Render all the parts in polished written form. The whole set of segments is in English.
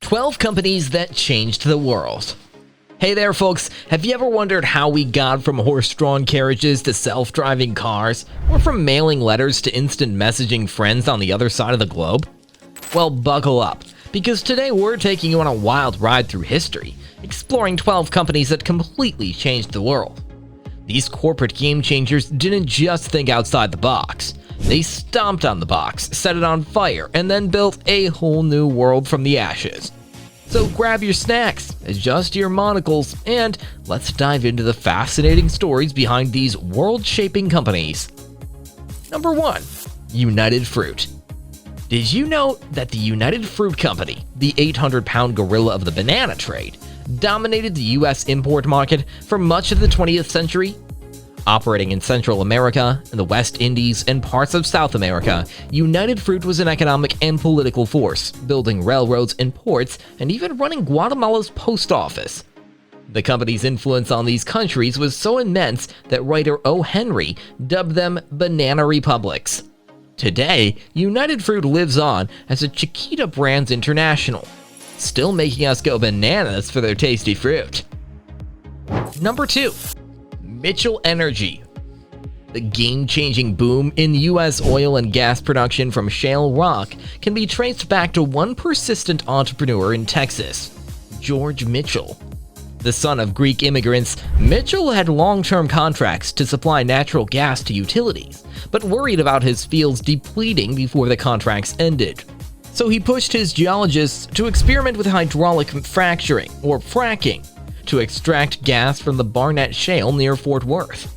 12 companies that changed the world. Hey there folks, have you ever wondered how we got from horse-drawn carriages to self-driving cars, or from mailing letters to instant messaging friends on the other side of the globe? Well, buckle up, because today we're taking you on a wild ride through history, exploring 12 companies that completely changed the world. These corporate game changers didn't just think outside the box. They stomped on the box, set it on fire, and then built a whole new world from the ashes. So grab your snacks, adjust your monocles, and let's dive into the fascinating stories behind these world-shaping companies. Number 1. United Fruit. Did you know that the United Fruit Company, the 800-pound gorilla of the banana trade, dominated the US import market for much of the 20th century? Operating in Central America, the West Indies, and parts of South America, United Fruit was an economic and political force, building railroads and ports, and even running Guatemala's post office. The company's influence on these countries was so immense that writer O. Henry dubbed them banana republics. Today, United Fruit lives on as a Chiquita Brands International, still making us go bananas for their tasty fruit. Number 2. Mitchell Energy. The game-changing boom in U.S. oil and gas production from shale rock can be traced back to one persistent entrepreneur in Texas, George Mitchell. The son of Greek immigrants, Mitchell had long-term contracts to supply natural gas to utilities, but worried about his fields depleting before the contracts ended. So he pushed his geologists to experiment with hydraulic fracturing, or fracking, to extract gas from the Barnett Shale near Fort Worth.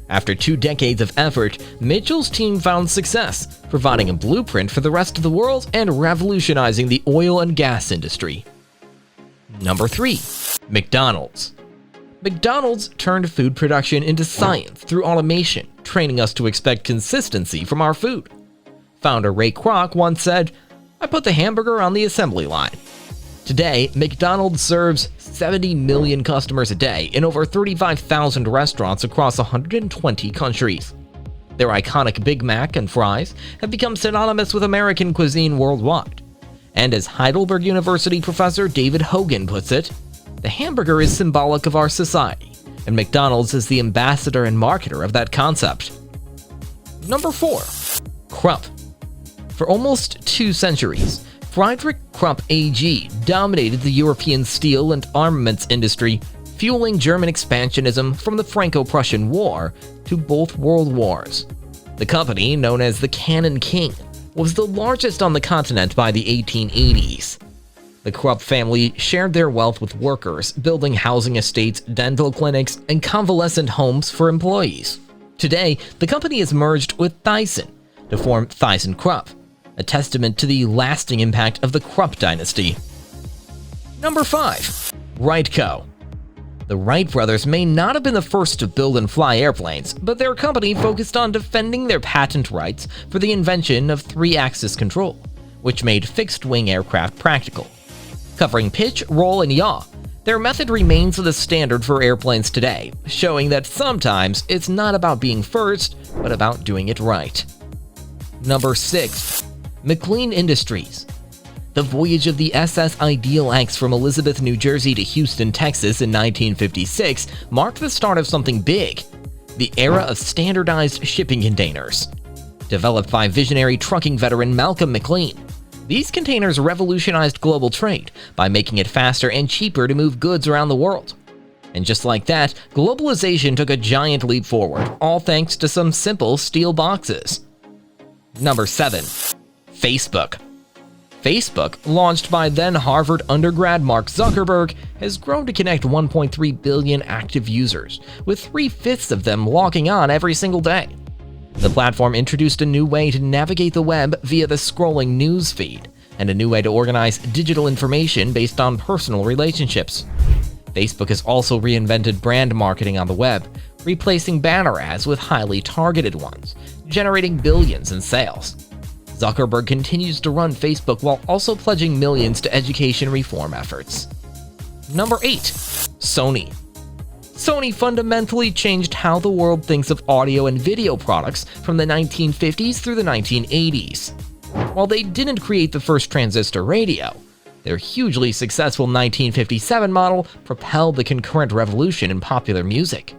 After 2 decades of effort, Mitchell's team found success, providing a blueprint for the rest of the world and revolutionizing the oil and gas industry. Number 3. McDonald's. McDonald's turned food production into science through automation, training us to expect consistency from our food. Founder Ray Kroc once said, "I put the hamburger on the assembly line." Today, McDonald's serves 70 million customers a day in over 35,000 restaurants across 120 countries. Their iconic Big Mac and fries have become synonymous with American cuisine worldwide. And as Heidelberg University professor David Hogan puts it, the hamburger is symbolic of our society, and McDonald's is the ambassador and marketer of that concept. Number 4. Krupp. For almost 2 centuries, Friedrich Krupp AG dominated the European steel and armaments industry, fueling German expansionism from the Franco-Prussian War to both world wars. The company, known as the Cannon King, was the largest on the continent by the 1880s. The Krupp family shared their wealth with workers, building housing estates, dental clinics, and convalescent homes for employees. Today, the company has merged with Thyssen to form ThyssenKrupp, a testament to the lasting impact of the Krupp dynasty. Number 5. Wright Co. The Wright brothers may not have been the first to build and fly airplanes, but their company focused on defending their patent rights for the invention of 3-axis control, which made fixed-wing aircraft practical. Covering pitch, roll, and yaw, their method remains the standard for airplanes today, showing that sometimes it's not about being first, but about doing it right. Number 6. McLean Industries. The voyage of the SS Ideal X from Elizabeth, New Jersey to Houston, Texas in 1956 marked the start of something big, the era of standardized shipping containers. Developed by visionary trucking veteran Malcolm McLean, these containers revolutionized global trade by making it faster and cheaper to move goods around the world. And just like that, globalization took a giant leap forward, all thanks to some simple steel boxes. Number 7. Facebook. Facebook, launched by then Harvard undergrad Mark Zuckerberg, has grown to connect 1.3 billion active users, with 3/5 of them logging on every single day. The platform introduced a new way to navigate the web via the scrolling news feed, and a new way to organize digital information based on personal relationships. Facebook has also reinvented brand marketing on the web, replacing banner ads with highly targeted ones, generating billions in sales. Zuckerberg continues to run Facebook while also pledging millions to education reform efforts. Number 8. Sony. Sony fundamentally changed how the world thinks of audio and video products from the 1950s through the 1980s. While they didn't create the first transistor radio, Their hugely successful 1957 model propelled the concurrent revolution in popular music.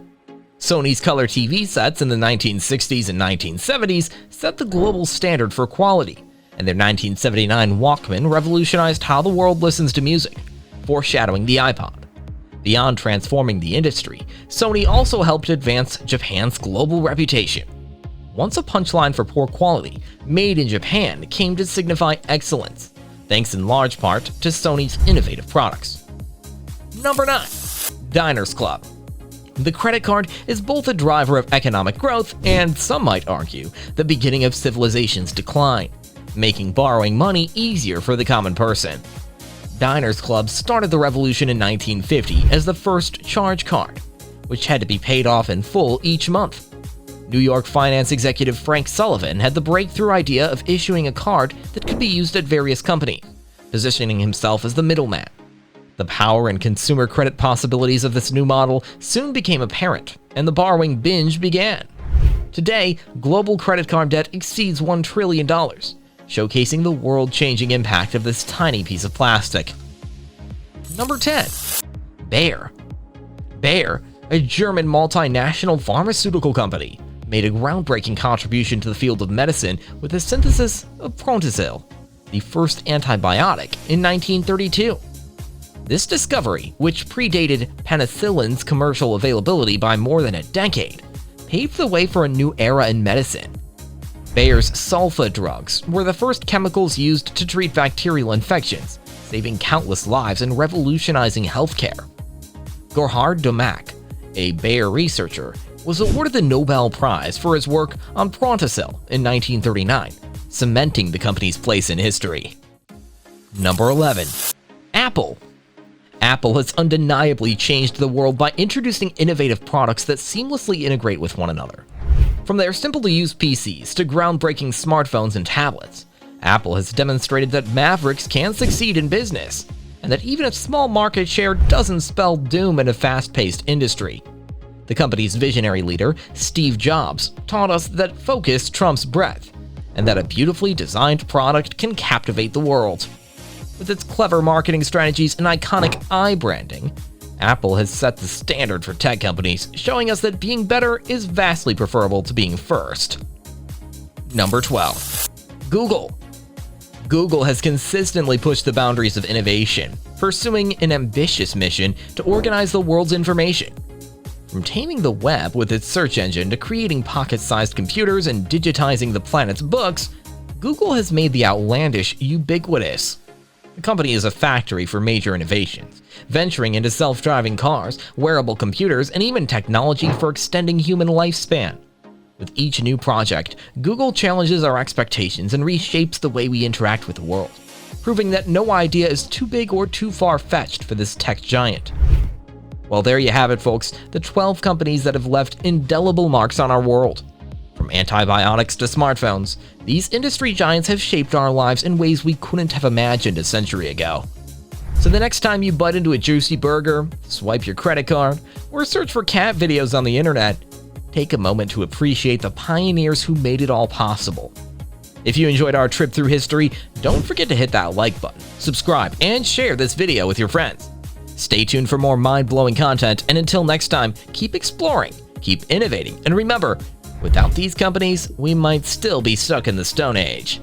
Sony's color TV sets in the 1960s and 1970s set the global standard for quality, and their 1979 Walkman revolutionized how the world listens to music, foreshadowing the iPod. Beyond transforming the industry, Sony also helped advance Japan's global reputation. Once a punchline for poor quality, made in Japan came to signify excellence, thanks in large part to Sony's innovative products. Number 9. Diners Club. The credit card is both a driver of economic growth and, some might argue, the beginning of civilization's decline, making borrowing money easier for the common person. Diners Club started the revolution in 1950 as the first charge card, which had to be paid off in full each month. New York finance executive Frank Sullivan had the breakthrough idea of issuing a card that could be used at various companies, positioning himself as the middleman. The power and consumer credit possibilities of this new model soon became apparent, and the borrowing binge began. Today, global credit card debt exceeds $1 trillion, showcasing the world-changing impact of this tiny piece of plastic. Number 10. Bayer. Bayer, a German multinational pharmaceutical company, made a groundbreaking contribution to the field of medicine with the synthesis of Prontosil, the first antibiotic, in 1932. This discovery, which predated penicillin's commercial availability by more than a decade, paved the way for a new era in medicine. Bayer's sulfa drugs were the first chemicals used to treat bacterial infections, saving countless lives and revolutionizing healthcare. Gerhard Domack, a Bayer researcher, was awarded the Nobel Prize for his work on Prontosil in 1939, cementing the company's place in history. Number 11. Apple. Apple has undeniably changed the world by introducing innovative products that seamlessly integrate with one another. From their simple-to-use PCs to groundbreaking smartphones and tablets, Apple has demonstrated that mavericks can succeed in business, and that even a small market share doesn't spell doom in a fast-paced industry. The company's visionary leader, Steve Jobs, taught us that focus trumps breadth, and that a beautifully designed product can captivate the world. With its clever marketing strategies and iconic eye branding, Apple has set the standard for tech companies, showing us that being better is vastly preferable to being first. Number 12. Google. Google has consistently pushed the boundaries of innovation, pursuing an ambitious mission to organize the world's information. From taming the web with its search engine to creating pocket-sized computers and digitizing the planet's books, Google has made the outlandish ubiquitous. The company is a factory for major innovations, venturing into self-driving cars, wearable computers, and even technology for extending human lifespan. With each new project, Google challenges our expectations and reshapes the way we interact with the world, proving that no idea is too big or too far-fetched for this tech giant. Well, there you have it, folks, the 12 companies that have left indelible marks on our world. From antibiotics to smartphones, these industry giants have shaped our lives in ways we couldn't have imagined a century ago. So the next time you bite into a juicy burger, swipe your credit card, or search for cat videos on the internet, take a moment to appreciate the pioneers who made it all possible. If you enjoyed our trip through history, don't forget to hit that like button, subscribe, and share this video with your friends. Stay tuned for more mind-blowing content, and until next time, keep exploring, keep innovating, and remember, without these companies, we might still be stuck in the Stone Age.